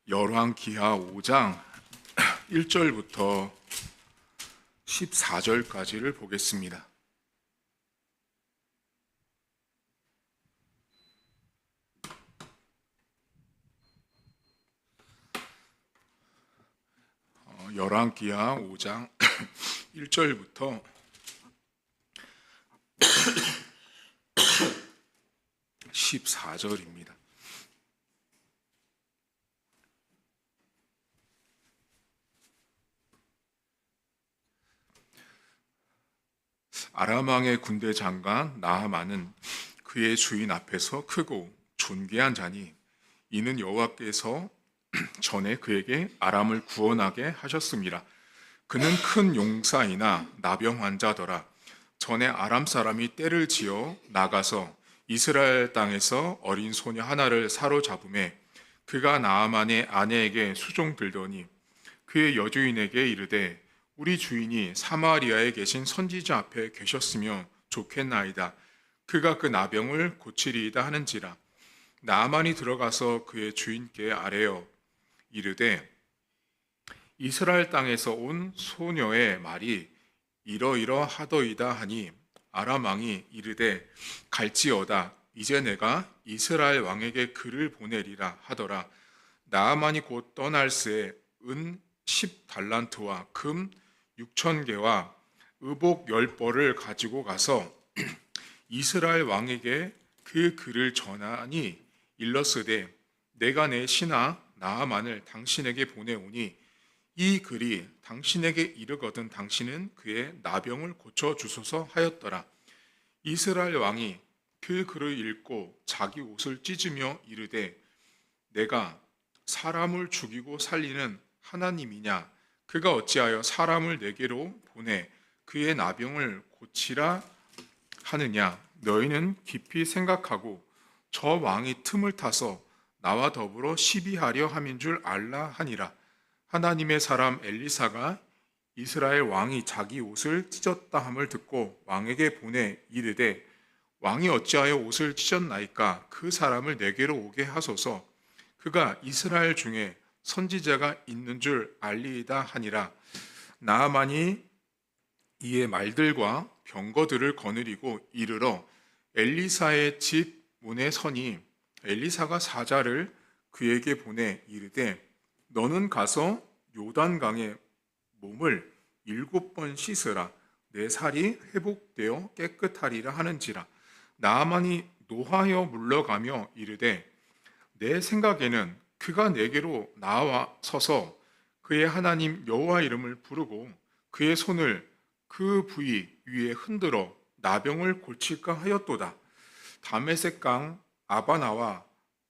열왕기하 5장 1절부터 14절까지를 보겠습니다. 열왕기하 5장 1절부터 14절입니다. 아람 왕의 군대 장관 나하만은 그의 주인 앞에서 크고 존귀한 자니 이는 여호와께서 전에 그에게 아람을 구원하게 하셨습니다. 그는 큰 용사이나 나병 환자더라. 전에 아람 사람이 떼를 지어 나가서 이스라엘 땅에서 어린 소녀 하나를 사로잡음에 그가 나아만의 아내에게 수종 들더니 그의 여주인에게 이르되 우리 주인이 사마리아에 계신 선지자 앞에 계셨으면 좋겠나이다. 그가 그 나병을 고치리이다 하는지라. 나아만이 들어가서 그의 주인께 아뢰어 이르되 이스라엘 땅에서 온 소녀의 말이 이러이러하더이다 하니 아람 왕이 이르되 갈지어다. 이제 내가 이스라엘 왕에게 글을 보내리라 하더라. 나아만이 곧 떠날새 은 10달란트와 금 6,000개와 의복 10벌을 가지고 가서 이스라엘 왕에게 그 글을 전하니 일러스되 내가 내 신하 나아만을 당신에게 보내오니 이 글이 당신에게 이르거든 당신은 그의 나병을 고쳐 주소서 하였더라. 이스라엘 왕이 그 글을 읽고 자기 옷을 찢으며 이르되 내가 사람을 죽이고 살리는 하나님이냐? 그가 어찌하여 사람을 내게로 보내 그의 나병을 고치라 하느냐? 너희는 깊이 생각하고 저 왕이 틈을 타서 나와 더불어 시비하려 함인 줄 알라 하니라. 하나님의 사람 엘리사가 이스라엘 왕이 자기 옷을 찢었다 함을 듣고 왕에게 보내 이르되 왕이 어찌하여 옷을 찢었나이까? 그 사람을 내게로 오게 하소서. 그가 이스라엘 중에 선지자가 있는 줄 알리이다 하니라. 나아만이 이에 말들과 병거들을 거느리고 이르러 엘리사의 집 문에 서니 엘리사가 사자를 그에게 보내 이르되 너는 가서 요단강에 몸을 7번 씻으라. 내 살이 회복되어 깨끗하리라 하는지라. 나아만이 노하여 물러가며 이르되 내 생각에는 그가 내게로 나와 서서 그의 하나님 여호와 이름을 부르고 그의 손을 그 부위 위에 흔들어 나병을 고칠까 하였도다. 다메섹강 아바나와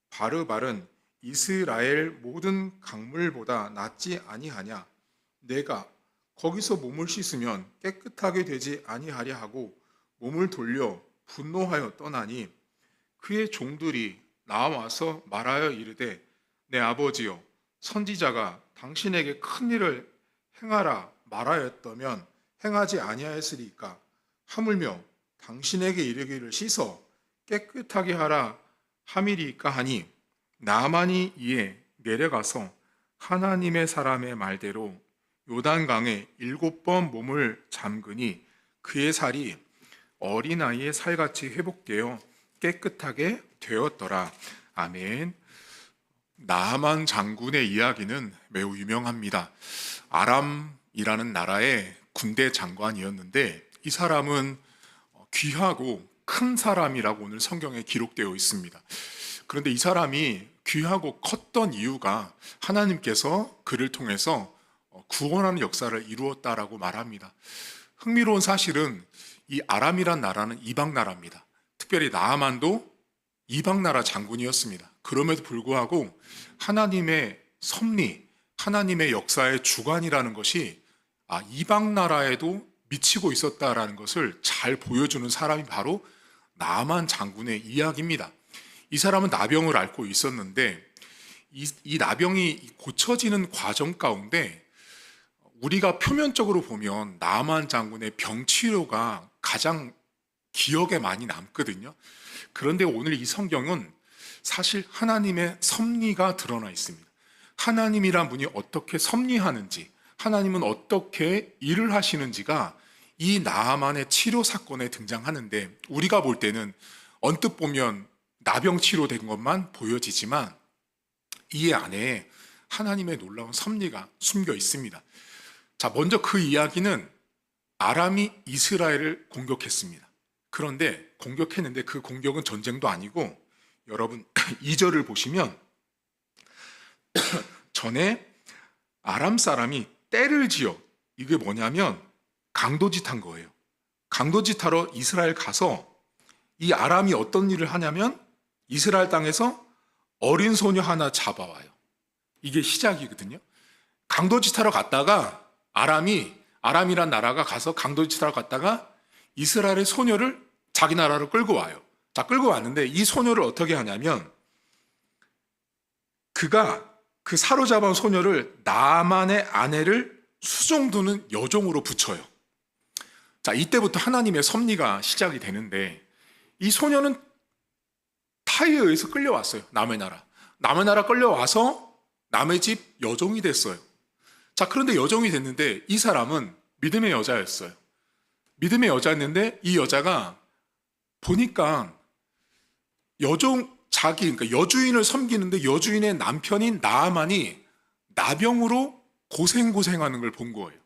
바르발은 이스라엘 모든 강물보다 낫지 아니하냐? 내가 거기서 몸을 씻으면 깨끗하게 되지 아니하랴 하고 몸을 돌려 분노하여 떠나니 그의 종들이 나와서 말하여 이르되 내 아버지여 선지자가 당신에게 큰 일을 행하라 말하였다면 행하지 아니하였으리까? 하물며 당신에게 이르기를 씻어 깨끗하게 하라 함이리까 하니 나아만이 이에 내려가서 하나님의 사람의 말대로 요단강에 7번 몸을 잠그니 그의 살이 어린아이의 살같이 회복되어 깨끗하게 되었더라. 아멘. 나아만 장군의 이야기는 매우 유명합니다. 아람이라는 나라의 군대 장관이었는데 이 사람은 귀하고 큰 사람이라고 오늘 성경에 기록되어 있습니다. 그런데 이 사람이 귀하고 컸던 이유가 하나님께서 그를 통해서 구원하는 역사를 이루었다라고 말합니다. 흥미로운 사실은 이 아람이란 나라는 이방 나라입니다. 특별히 나아만도 이방 나라 장군이었습니다. 그럼에도 불구하고 하나님의 섭리, 하나님의 역사의 주관이라는 것이 이방 나라에도 미치고 있었다라는 것을 잘 보여주는 사람이 바로 나아만 장군의 이야기입니다. 이 사람은 나병을 앓고 있었는데 이 나병이 고쳐지는 과정 가운데 우리가 표면적으로 보면 나아만 장군의 병치료가 가장 기억에 많이 남거든요. 그런데 오늘 이 성경은 사실 하나님의 섭리가 드러나 있습니다. 하나님이란 분이 어떻게 섭리하는지, 하나님은 어떻게 일을 하시는지가 이 나아만의 치료 사건에 등장하는데, 우리가 볼 때는 언뜻 보면 나병 치료된 것만 보여지지만 이 안에 하나님의 놀라운 섭리가 숨겨 있습니다. 자, 먼저 그 이야기는 아람이 이스라엘을 공격했습니다. 그런데 공격했는데 그 공격은 전쟁도 아니고, 여러분 2절을 보시면 전에 아람 사람이 떼를 지어, 이게 뭐냐면 강도짓한 거예요. 강도짓하러 이스라엘 가서 이 아람이 어떤 일을 하냐면 이스라엘 땅에서 어린 소녀 하나 잡아와요. 이게 시작이거든요. 강도짓하러 갔다가 아람이란 나라가 가서 강도짓하러 갔다가 이스라엘의 소녀를 자기 나라로 끌고 와요. 자, 끌고 왔는데 이 소녀를 어떻게 하냐면 그가 그 사로잡은 소녀를 나만의 아내를 수종두는 여종으로 붙여요. 자, 이때부터 하나님의 섭리가 시작이 되는데, 이 소녀는 타에 의해서 끌려왔어요. 남의 나라 끌려와서 남의 집 여종이 됐어요. 자, 그런데 여종이 됐는데 이 사람은 믿음의 여자였어요. 믿음의 여자였는데 이 여자가 보니까 그러니까 여주인을 섬기는데 여주인의 남편인 나아만이 나병으로 고생하는 걸 본 거예요.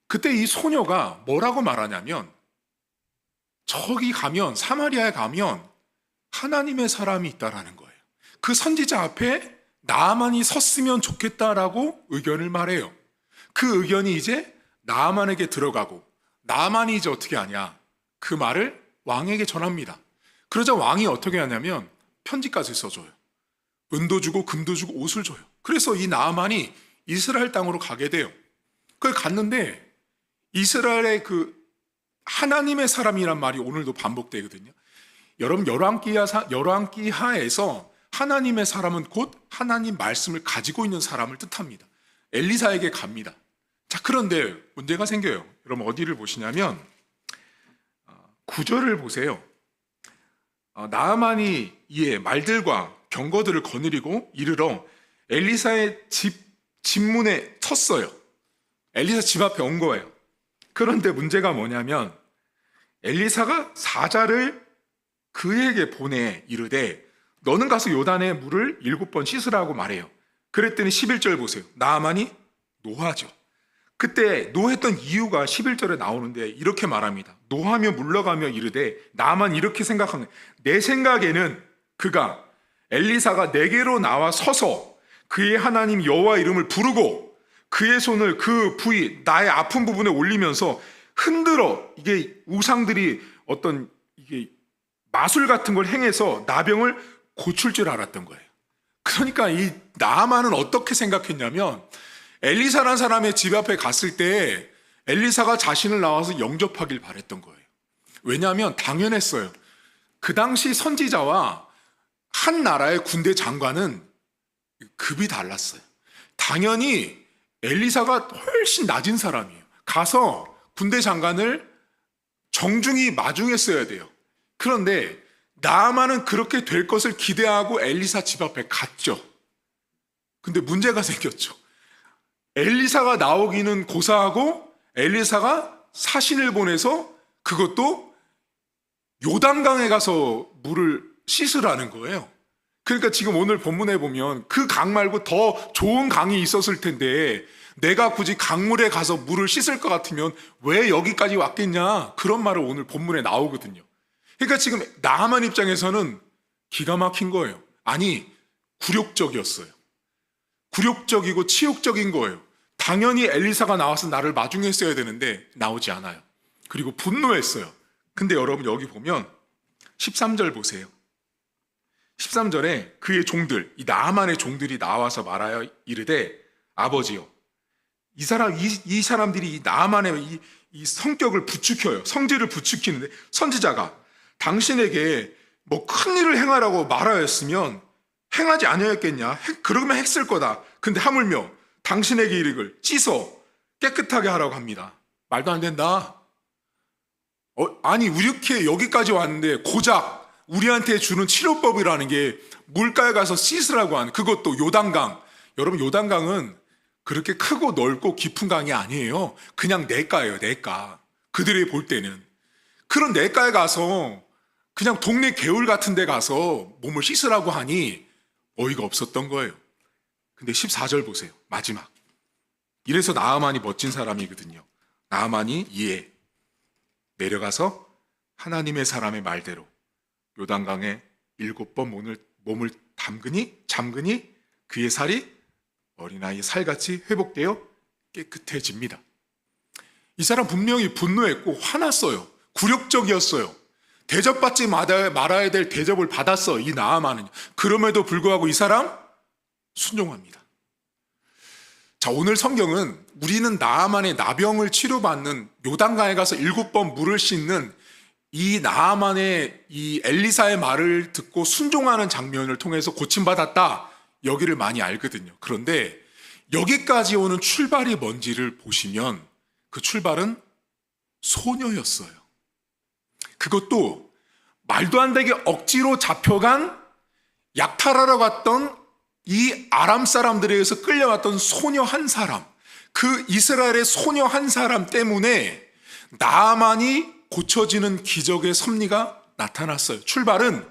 그때 이 소녀가 뭐라고 말하냐면, 저기 가면, 사마리아에 가면 하나님의 사람이 있다라는 거예요. 그 선지자 앞에 나아만이 섰으면 좋겠다라고 의견을 말해요. 그 의견이 이제 나아만에게 들어가고, 나아만이 이제 어떻게 하냐, 그 말을 왕에게 전합니다. 그러자 왕이 어떻게 하냐면 편지까지 써줘요. 은도 주고 금도 주고 옷을 줘요. 그래서 이 나아만이 이스라엘 땅으로 가게 돼요. 그걸 갔는데 이스라엘의 그 하나님의 사람이란 말이 오늘도 반복되거든요. 여러분, 열왕기하에서 하나님의 사람은 곧 하나님 말씀을 가지고 있는 사람을 뜻합니다. 엘리사에게 갑니다. 자, 그런데 문제가 생겨요. 여러분, 어디를 보시냐면 9절을 보세요. 나아만이 이에 말들과 병거들을 거느리고 이르러 엘리사의 집 문에 섰어요. 엘리사 집 앞에 온 거예요. 그런데 문제가 뭐냐면 엘리사가 사자를 그에게 보내 이르되 너는 가서 요단의 물을 7번 씻으라고 말해요. 그랬더니 11절 보세요. 나아만이 노하죠. 그때 노했던 이유가 11절에 나오는데 이렇게 말합니다. 노하며 물러가며 이르되, 나만 이렇게 생각한 거예요. 내 생각에는 그가 엘리사가 내게로 나와 서서 그의 하나님 여호와 이름을 부르고 그의 손을 그 부위 나의 아픈 부분에 올리면서 흔들어, 이게 우상들이 어떤 이게 마술 같은 걸 행해서 나병을 고칠 줄 알았던 거예요. 그러니까 이 나아만은 어떻게 생각했냐면 엘리사라는 사람의 집 앞에 갔을 때 엘리사가 자신을 나와서 영접하길 바랬던 거예요. 왜냐하면 당연했어요. 그 당시 선지자와 한 나라의 군대 장관은 급이 달랐어요. 당연히 엘리사가 훨씬 낮은 사람이에요. 가서 군대 장관을 정중히 마중했어야 돼요. 그런데 나아만은 그렇게 될 것을 기대하고 엘리사 집 앞에 갔죠. 근데 문제가 생겼죠. 엘리사가 나오기는 고사하고 엘리사가 사신을 보내서 그것도 요단강에 가서 물을 씻으라는 거예요. 그러니까 지금 오늘 본문에 보면 그 강 말고 더 좋은 강이 있었을 텐데 내가 굳이 강물에 가서 물을 씻을 것 같으면 왜 여기까지 왔겠냐, 그런 말을 오늘 본문에 나오거든요. 그러니까 지금 나아만 입장에서는 기가 막힌 거예요. 아니, 굴욕적이었어요. 굴욕적이고 치욕적인 거예요. 당연히 엘리사가 나와서 나를 마중했어야 되는데 나오지 않아요. 그리고 분노했어요. 근데 여러분 여기 보면 13절 보세요. 13절에 그의 종들, 이 나아만의 종들이 나와서 말하여 이르되, 아버지요, 이 사람들이 이 나아만의 이 성격을 부추겨요. 성질을 부추기는데, 선지자가 당신에게 뭐 큰 일을 행하라고 말하였으면 행하지 아니었겠냐? 그러면 했을 거다. 근데 하물며 당신에게 이르기를 씻어 깨끗하게 하라고 합니다. 말도 안 된다. 아니, 이렇게 여기까지 왔는데 고작 우리한테 주는 치료법이라는 게 물가에 가서 씻으라고 하는, 그것도 요단강, 여러분, 요단강은 그렇게 크고 넓고 깊은 강이 아니에요. 그냥 냇가예요, 냇가. 그들이 볼 때는. 그런 냇가에 가서 그냥 동네 개울 같은 데 가서 몸을 씻으라고 하니 어이가 없었던 거예요. 근데 14절 보세요. 마지막. 이래서 나아만이 멋진 사람이거든요. 나아만이 이에 내려가서 하나님의 사람의 말대로 요단강에 7번 몸을 잠그니 그의 살이 어린아이 살같이 회복되어 깨끗해집니다. 이 사람 분명히 분노했고 화났어요. 굴욕적이었어요. 대접받지 말아야 될 대접을 받았어, 이 나아만은. 그럼에도 불구하고 이 사람 순종합니다. 자, 오늘 성경은 우리는 나아만의 나병을 치료받는 요단강에 가서 7번 물을 씻는 이 나아만의 이 엘리사의 말을 듣고 순종하는 장면을 통해서 고침받았다, 여기를 많이 알거든요. 그런데 여기까지 오는 출발이 뭔지를 보시면 그 출발은 소녀였어요. 그것도 말도 안 되게 억지로 잡혀간 약탈하러 갔던 이 아람 사람들에 의해서 끌려왔던 소녀 한 사람, 그 이스라엘의 소녀 한 사람 때문에 나아만이 고쳐지는 기적의 섭리가 나타났어요. 출발은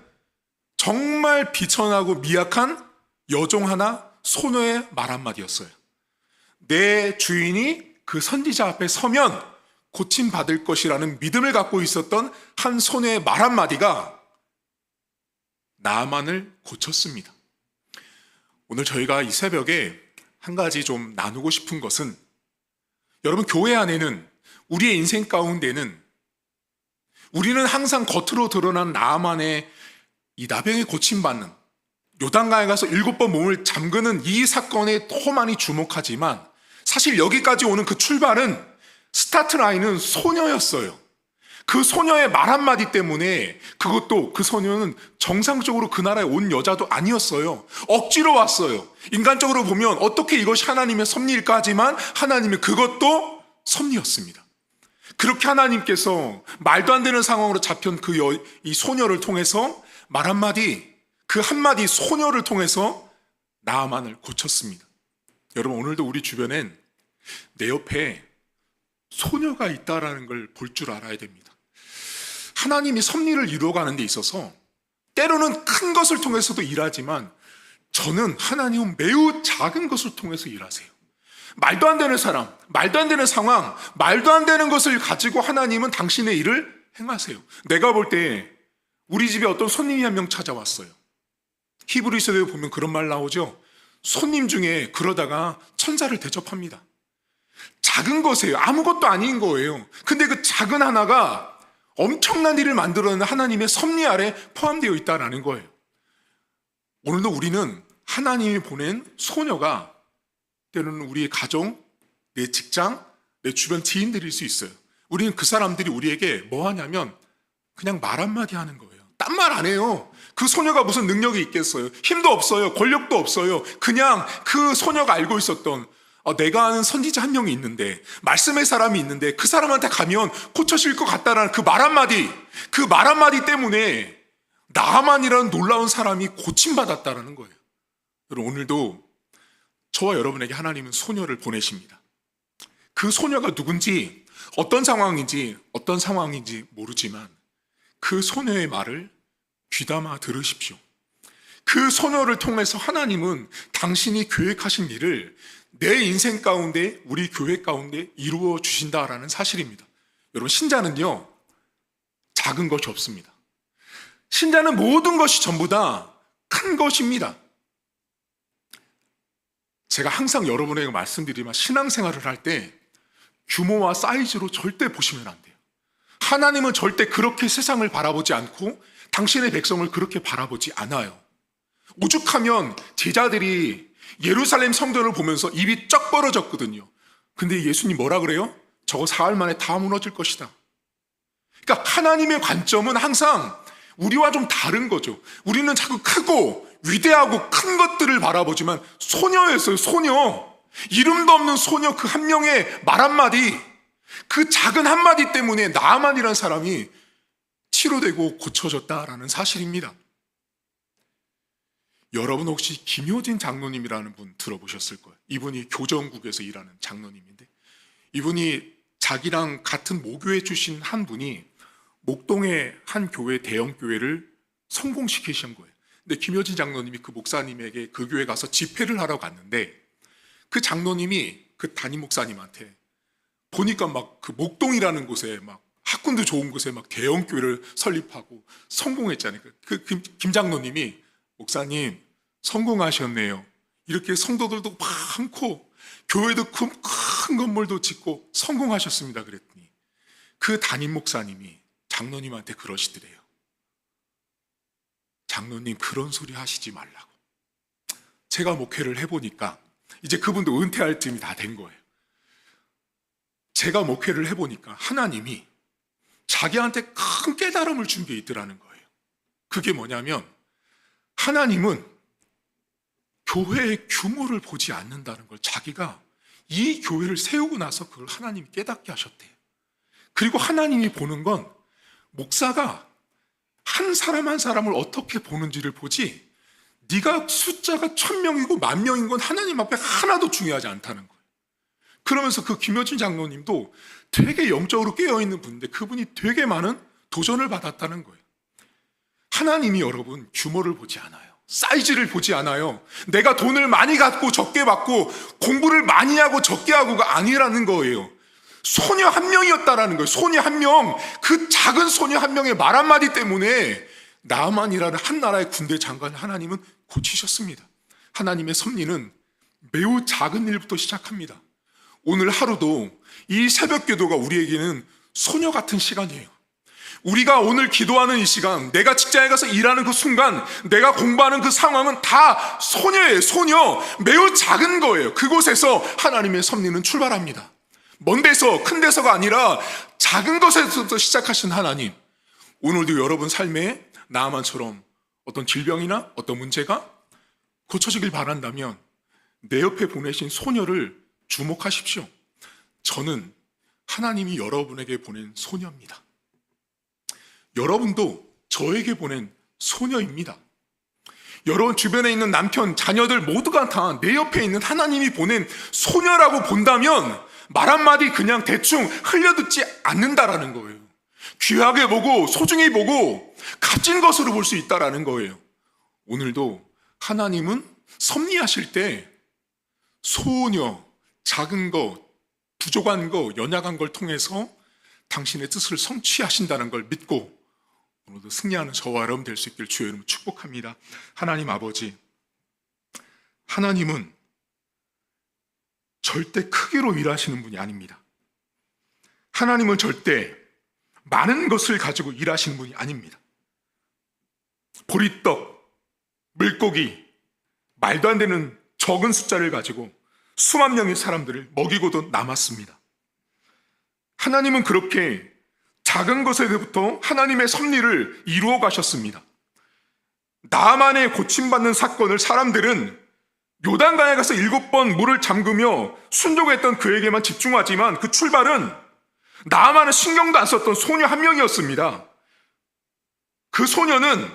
정말 비천하고 미약한 여종 하나, 소녀의 말 한마디였어요. 내 주인이 그 선지자 앞에 서면 고침받을 것이라는 믿음을 갖고 있었던 한 소녀의 말 한마디가 나아만을 고쳤습니다. 오늘 저희가 이 새벽에 한 가지 좀 나누고 싶은 것은, 여러분, 교회 안에는, 우리의 인생 가운데는 우리는 항상 겉으로 드러난 나아만의 이 나병에 고침받는, 요단강에 가서 7번 몸을 잠그는 이 사건에 더 많이 주목하지만, 사실 여기까지 오는 그 출발은, 스타트 라인은 소녀였어요. 그 소녀의 말 한마디 때문에, 그것도 그 소녀는 정상적으로 그 나라에 온 여자도 아니었어요. 억지로 왔어요. 인간적으로 보면 어떻게 이것이 하나님의 섭리일까 하지만 하나님의 그것도 섭리였습니다. 그렇게 하나님께서 말도 안 되는 상황으로 잡힌 이 소녀를 통해서 말 한마디, 그 한마디 소녀를 통해서 나아만을 고쳤습니다. 여러분, 오늘도 우리 주변엔 내 옆에 소녀가 있다라는 걸 볼 줄 알아야 됩니다. 하나님이 섭리를 이루어가는 데 있어서 때로는 큰 것을 통해서도 일하지만, 저는 하나님은 매우 작은 것을 통해서 일하세요. 말도 안 되는 사람, 말도 안 되는 상황, 말도 안 되는 것을 가지고 하나님은 당신의 일을 행하세요. 내가 볼 때 우리 집에 어떤 손님이 한 명 찾아왔어요. 히브리서에 보면 그런 말 나오죠. 손님 중에 그러다가 천사를 대접합니다. 작은 것이에요. 아무것도 아닌 거예요. 근데 그 작은 하나가 엄청난 일을 만들어내는 하나님의 섭리 아래 포함되어 있다는 거예요. 오늘도 우리는 하나님이 보낸 소녀가 때로는 우리의 가정, 내 직장, 내 주변 지인들일 수 있어요. 우리는 그 사람들이 우리에게 뭐 하냐면 그냥 말 한마디 하는 거예요. 딴 말 안 해요. 그 소녀가 무슨 능력이 있겠어요? 힘도 없어요. 권력도 없어요. 그냥 그 소녀가 알고 있었던, 내가 아는 선지자 한 명이 있는데, 말씀의 사람이 있는데 그 사람한테 가면 고쳐질 것 같다라는 그 말 한마디, 그 말 한마디 때문에 나아만이라는 놀라운 사람이 고침받았다라는 거예요. 여러분, 오늘도 저와 여러분에게 하나님은 소녀를 보내십니다. 그 소녀가 누군지, 어떤 상황인지 모르지만 그 소녀의 말을 귀담아 들으십시오. 그 소녀를 통해서 하나님은 당신이 계획하신 일을 내 인생 가운데, 우리 교회 가운데 이루어 주신다라는 사실입니다. 여러분, 신자는요, 작은 것이 없습니다. 신자는 모든 것이 전부 다 큰 것입니다. 제가 항상 여러분에게 말씀드리지만, 신앙생활을 할 때 규모와 사이즈로 절대 보시면 안 돼요. 하나님은 절대 그렇게 세상을 바라보지 않고 당신의 백성을 그렇게 바라보지 않아요. 오죽하면 제자들이 예루살렘 성전을 보면서 입이 쩍 벌어졌거든요. 근데 예수님 뭐라 그래요? 저거 사흘 만에 다 무너질 것이다. 그러니까 하나님의 관점은 항상 우리와 좀 다른 거죠. 우리는 자꾸 크고 위대하고 큰 것들을 바라보지만, 소녀였어요. 소녀. 이름도 없는 소녀, 그 한 명의 말 한마디, 그 작은 한마디 때문에 나아만이라는 사람이 치료되고 고쳐졌다라는 사실입니다. 여러분 혹시 김효진 장로님이라는 분 들어보셨을 거예요. 이분이 교정국에서 일하는 장로님인데, 이분이 자기랑 같은 모교회 출신 한 분이 목동의 한 교회, 대형 교회를 성공시키신 거예요. 근데 김효진 장로님이 그 목사님에게 그 교회 가서 집회를 하러 갔는데, 그 장로님이 그 담임 목사님한테 보니까 막 그 목동이라는 곳에 막 학군도 좋은 곳에 막 대형 교회를 설립하고 성공했잖아요. 김 장로님이 목사님 성공하셨네요. 이렇게 성도들도 많고 교회도 큰 건물도 짓고 성공하셨습니다. 그랬더니 그 담임 목사님이 장로님한테 그러시더래요. 장로님 그런 소리 하시지 말라고. 제가 목회를 해보니까 이제 그분도 은퇴할 쯤이 다 된 거예요. 제가 목회를 해보니까 하나님이 자기한테 큰 깨달음을 준 게 있더라는 거예요. 그게 뭐냐면 하나님은 교회의 규모를 보지 않는다는 걸 자기가 이 교회를 세우고 나서 그걸 하나님이 깨닫게 하셨대요. 그리고 하나님이 보는 건 목사가 한 사람 한 사람을 어떻게 보는지를 보지, 네가 숫자가 1000명이고 10,000명인 건 하나님 앞에 하나도 중요하지 않다는 거예요. 그러면서 그 김효진 장로님도 되게 영적으로 깨어있는 분인데 그분이 되게 많은 도전을 받았다는 거예요. 하나님이 여러분 규모를 보지 않아요. 사이즈를 보지 않아요. 내가 돈을 많이 갖고 적게 받고 공부를 많이 하고 적게 하고가 아니라는 거예요. 소녀 한 명이었다라는 거예요. 소녀 한 명, 그 작은 소녀 한 명의 말 한마디 때문에 나만이라는 한 나라의 군대 장관을 하나님은 고치셨습니다. 하나님의 섭리는 매우 작은 일부터 시작합니다. 오늘 하루도 이 새벽 기도가 우리에게는 소녀 같은 시간이에요. 우리가 오늘 기도하는 이 시간, 내가 직장에 가서 일하는 그 순간, 내가 공부하는 그 상황은 다 소녀예요. 소녀, 매우 작은 거예요. 그곳에서 하나님의 섭리는 출발합니다. 먼 데서, 큰 데서가 아니라 작은 것에서부터 시작하신 하나님, 오늘도 여러분 삶에 나아만처럼 어떤 질병이나 어떤 문제가 고쳐지길 바란다면 내 옆에 보내신 소녀를 주목하십시오. 저는 하나님이 여러분에게 보낸 소녀입니다. 여러분도 저에게 보낸 소녀입니다. 여러분 주변에 있는 남편, 자녀들 모두가 다 내 옆에 있는 하나님이 보낸 소녀라고 본다면 말 한마디 그냥 대충 흘려듣지 않는다라는 거예요. 귀하게 보고 소중히 보고 값진 것으로 볼 수 있다라는 거예요. 오늘도 하나님은 섭리하실 때 소녀, 작은 것, 부족한 것, 연약한 걸 통해서 당신의 뜻을 성취하신다는 걸 믿고 오늘도 승리하는 저와 여러분 될 수 있길 주의 이름으로 축복합니다. 하나님 아버지, 하나님은 절대 크기로 일하시는 분이 아닙니다. 하나님은 절대 많은 것을 가지고 일하시는 분이 아닙니다. 보리떡, 물고기, 말도 안 되는 적은 숫자를 가지고 수만 명의 사람들을 먹이고도 남았습니다. 하나님은 그렇게 작은 것에서부터 하나님의 섭리를 이루어 가셨습니다. 나만의 고침받는 사건을 사람들은 요단강에 가서 7번 물을 잠그며 순종했던 그에게만 집중하지만 그 출발은 나만은 신경도 안 썼던 소녀 한 명이었습니다. 그 소녀는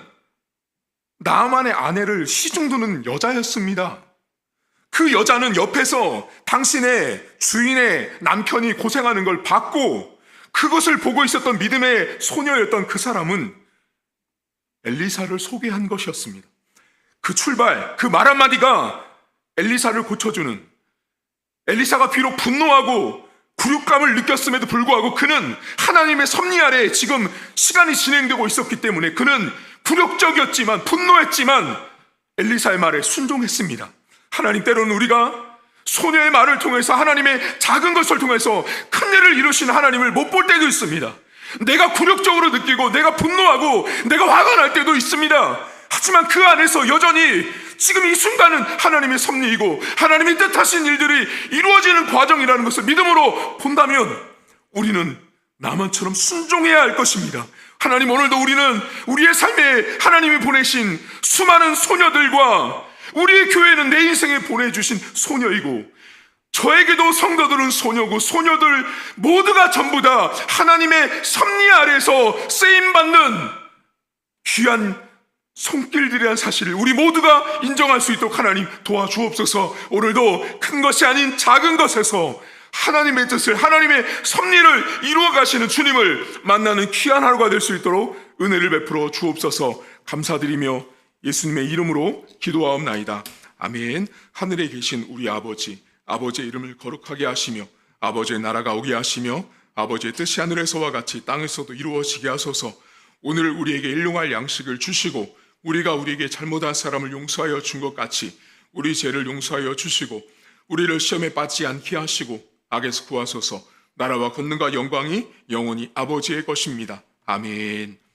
나만의 아내를 시중두는 여자였습니다. 그 여자는 옆에서 당신의 주인의 남편이 고생하는 걸 봤고 그것을 보고 있었던 믿음의 소녀였던 그 사람은 엘리사를 소개한 것이었습니다. 그 출발, 그 말 한마디가 엘리사를 고쳐주는, 엘리사가 비록 분노하고 굴욕감을 느꼈음에도 불구하고 그는 하나님의 섭리 아래 지금 시간이 진행되고 있었기 때문에 그는 굴욕적이었지만 분노했지만 엘리사의 말에 순종했습니다. 하나님, 때로는 우리가 소녀의 말을 통해서 하나님의 작은 것을 통해서 큰 일을 이루시는 하나님을 못 볼 때도 있습니다. 내가 굴욕적으로 느끼고 내가 분노하고 내가 화가 날 때도 있습니다. 하지만 그 안에서 여전히 지금 이 순간은 하나님의 섭리이고 하나님이 뜻하신 일들이 이루어지는 과정이라는 것을 믿음으로 본다면 우리는 나만처럼 순종해야 할 것입니다. 하나님, 오늘도 우리는 우리의 삶에 하나님이 보내신 수많은 소녀들과 우리의 교회는 내 인생에 보내주신 소녀이고 저에게도 성도들은 소녀고 소녀들 모두가 전부 다 하나님의 섭리 아래서 쓰임받는 귀한 손길들이란 사실을 우리 모두가 인정할 수 있도록 하나님 도와주옵소서. 오늘도 큰 것이 아닌 작은 것에서 하나님의 뜻을, 하나님의 섭리를 이루어 가시는 주님을 만나는 귀한 하루가 될 수 있도록 은혜를 베풀어 주옵소서. 감사드리며 예수님의 이름으로 기도하옵나이다. 아멘. 하늘에 계신 우리 아버지, 아버지의 이름을 거룩하게 하시며 아버지의 나라가 오게 하시며 아버지의 뜻이 하늘에서와 같이 땅에서도 이루어지게 하소서. 오늘 우리에게 일용할 양식을 주시고 우리가 우리에게 잘못한 사람을 용서하여 준 것 같이 우리 죄를 용서하여 주시고 우리를 시험에 빠지지 않게 하시고 악에서 구하소서. 나라와 권능과 영광이 영원히 아버지의 것입니다. 아멘.